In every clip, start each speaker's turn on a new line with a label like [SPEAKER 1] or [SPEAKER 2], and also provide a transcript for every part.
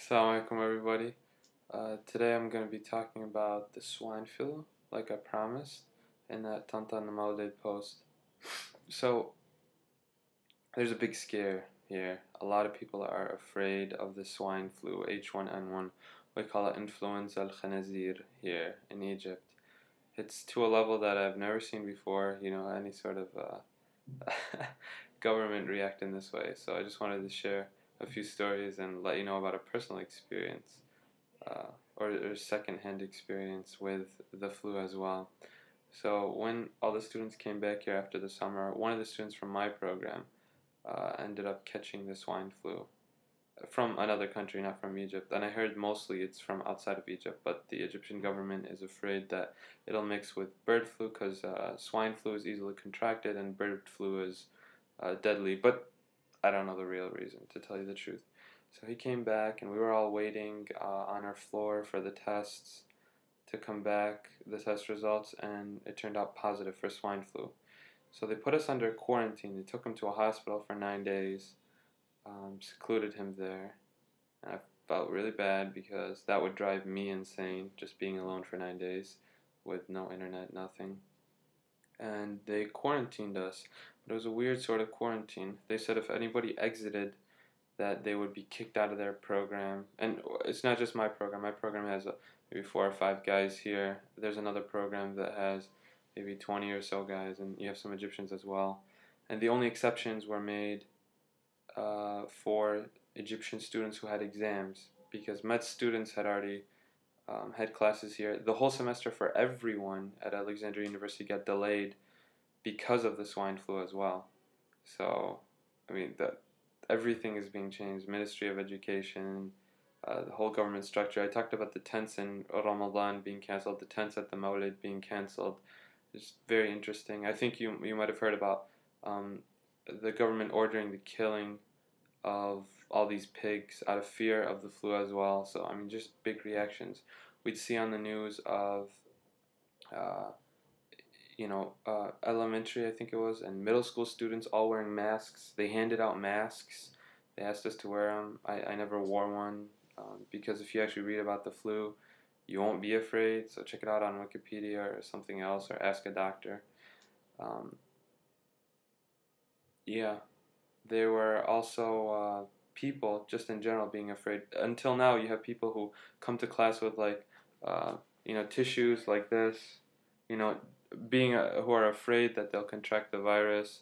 [SPEAKER 1] Assalamu alaikum everybody. Today I'm going to be talking about the swine flu, like I promised, in that Tantan Maulid post. So, there's a big scare here. A lot of people are afraid of the swine flu, H1N1. We call it influenza al-khanazir here in Egypt. It's to a level that I've never seen before, any sort of government react in this way. So I just wanted to share a few stories and let you know about a personal experience or second-hand experience with the flu as well. So when all the students came back here after the summer, one of the students from my program ended up catching the swine flu from another country, not from Egypt. And I heard mostly it's from outside of Egypt, but the Egyptian government is afraid that it'll mix with bird flu because swine flu is easily contracted and bird flu is deadly. But I don't know the real reason, to tell you the truth. So he came back, and we were all waiting on our floor for the tests to come back, the test results, and it turned out positive for swine flu. So they put us under quarantine. They took him to a hospital for 9 days, secluded him there. And I felt really bad because that would drive me insane, just being alone for 9 days with no internet, nothing. And they quarantined us. But it was a weird sort of quarantine. They said if anybody exited, that they would be kicked out of their program. And it's not just my program. My program has maybe 4 or 5 guys here. There's another program that has maybe 20 or so guys, and you have some Egyptians as well. And the only exceptions were made for Egyptian students who had exams, because med students had already had classes here. The whole semester for everyone at Alexandria University got delayed because of the swine flu as well. So, I mean, everything is being changed. Ministry of Education, the whole government structure. I talked about the tents in Ramadan being cancelled, the tents at the Mawlid being cancelled. It's very interesting. I think you might have heard about the government ordering the killing of all these pigs out of fear of the flu as well. So, I mean, just big reactions. We'd see on the news of elementary, I think it was, and middle school students all wearing masks. They handed out masks. They asked us to wear them. I never wore one because if you actually read about the flu, you won't be afraid. So check it out on Wikipedia or something else, or ask a doctor. Yeah, there were also people just in general being afraid. Until now, you have people who come to class with tissues like this, who are afraid that they'll contract the virus.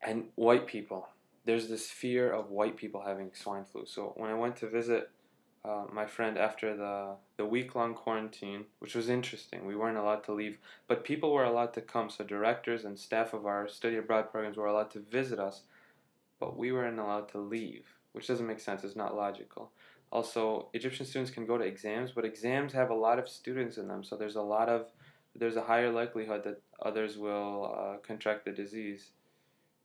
[SPEAKER 1] And white people, there's this fear of white people having swine flu. So when I went to visit my friend after the week-long quarantine, which was interesting, we weren't allowed to leave, but people were allowed to come. So directors and staff of our study abroad programs were allowed to visit us, but we weren't allowed to leave, which doesn't make sense. It's not logical. Also, Egyptian students can go to exams, but exams have a lot of students in them, so there's a higher likelihood that others will contract the disease.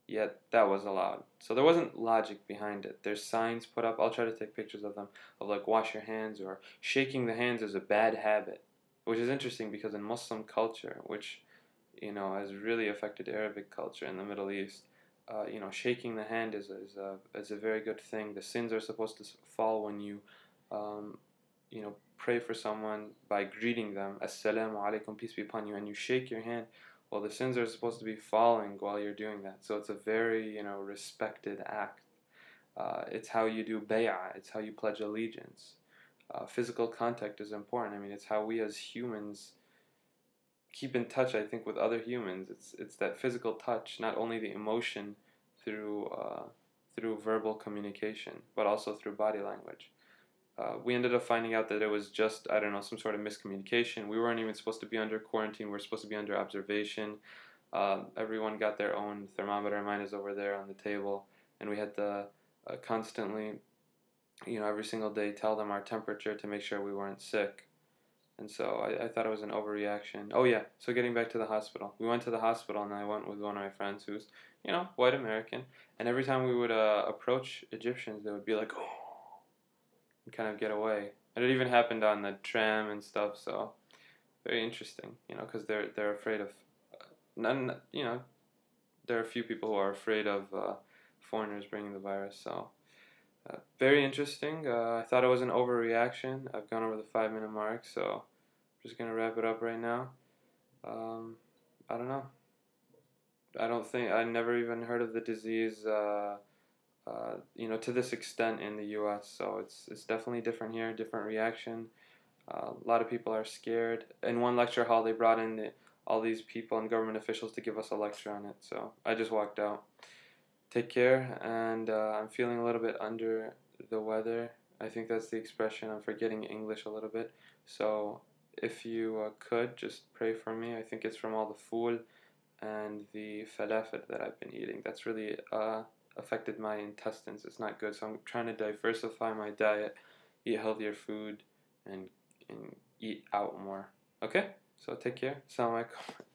[SPEAKER 1] Yet that was allowed. So there wasn't logic behind it. There's signs put up. I'll try to take pictures of them, of like wash your hands, or shaking the hands is a bad habit, which is interesting because in Muslim culture, which has really affected Arabic culture in the Middle East, shaking the hand is a very good thing. The sins are supposed to fall when you pray for someone by greeting them, Assalamu alaikum, peace be upon you, and you shake your hand. Well, the sins are supposed to be falling while you're doing that. So it's a very, respected act. It's how you do bay'ah. It's how you pledge allegiance. Physical contact is important. I mean, it's how we as humans keep in touch, I think, with other humans. It's that physical touch, not only the emotion through verbal communication, but also through body language. We ended up finding out that it was just, I don't know, some sort of miscommunication. We weren't even supposed to be under quarantine. We were supposed to be under observation. Everyone got their own thermometer. Mine is over there on the table. And we had to constantly, every single day tell them our temperature to make sure we weren't sick. And so I thought it was an overreaction. Oh yeah, so getting back to the hospital. We went to the hospital, and I went with one of my friends who's, white American. And every time we would approach Egyptians, they would be like, oh, and kind of get away. And it even happened on the tram and stuff, so very interesting, because they're afraid of there are a few people who are afraid of foreigners bringing the virus. So Very interesting. I thought it was an overreaction. I've gone over the 5 minute mark, so I'm just gonna wrap it up right now. Um, I don't know. I never even heard of the disease, to this extent in the U.S. So it's definitely different here, different reaction. A lot of people are scared. In one lecture hall, they brought in all these people and government officials to give us a lecture on it. So I just walked out. Take care, and I'm feeling a little bit under the weather. I think that's the expression. I'm forgetting English a little bit. So if you could just pray for me. I think it's from all the fool and the falafel that I've been eating. That's really affected my intestines. It's not good. So I'm trying to diversify my diet, eat healthier food, and eat out more. Okay? So take care. Assalamu alaikum.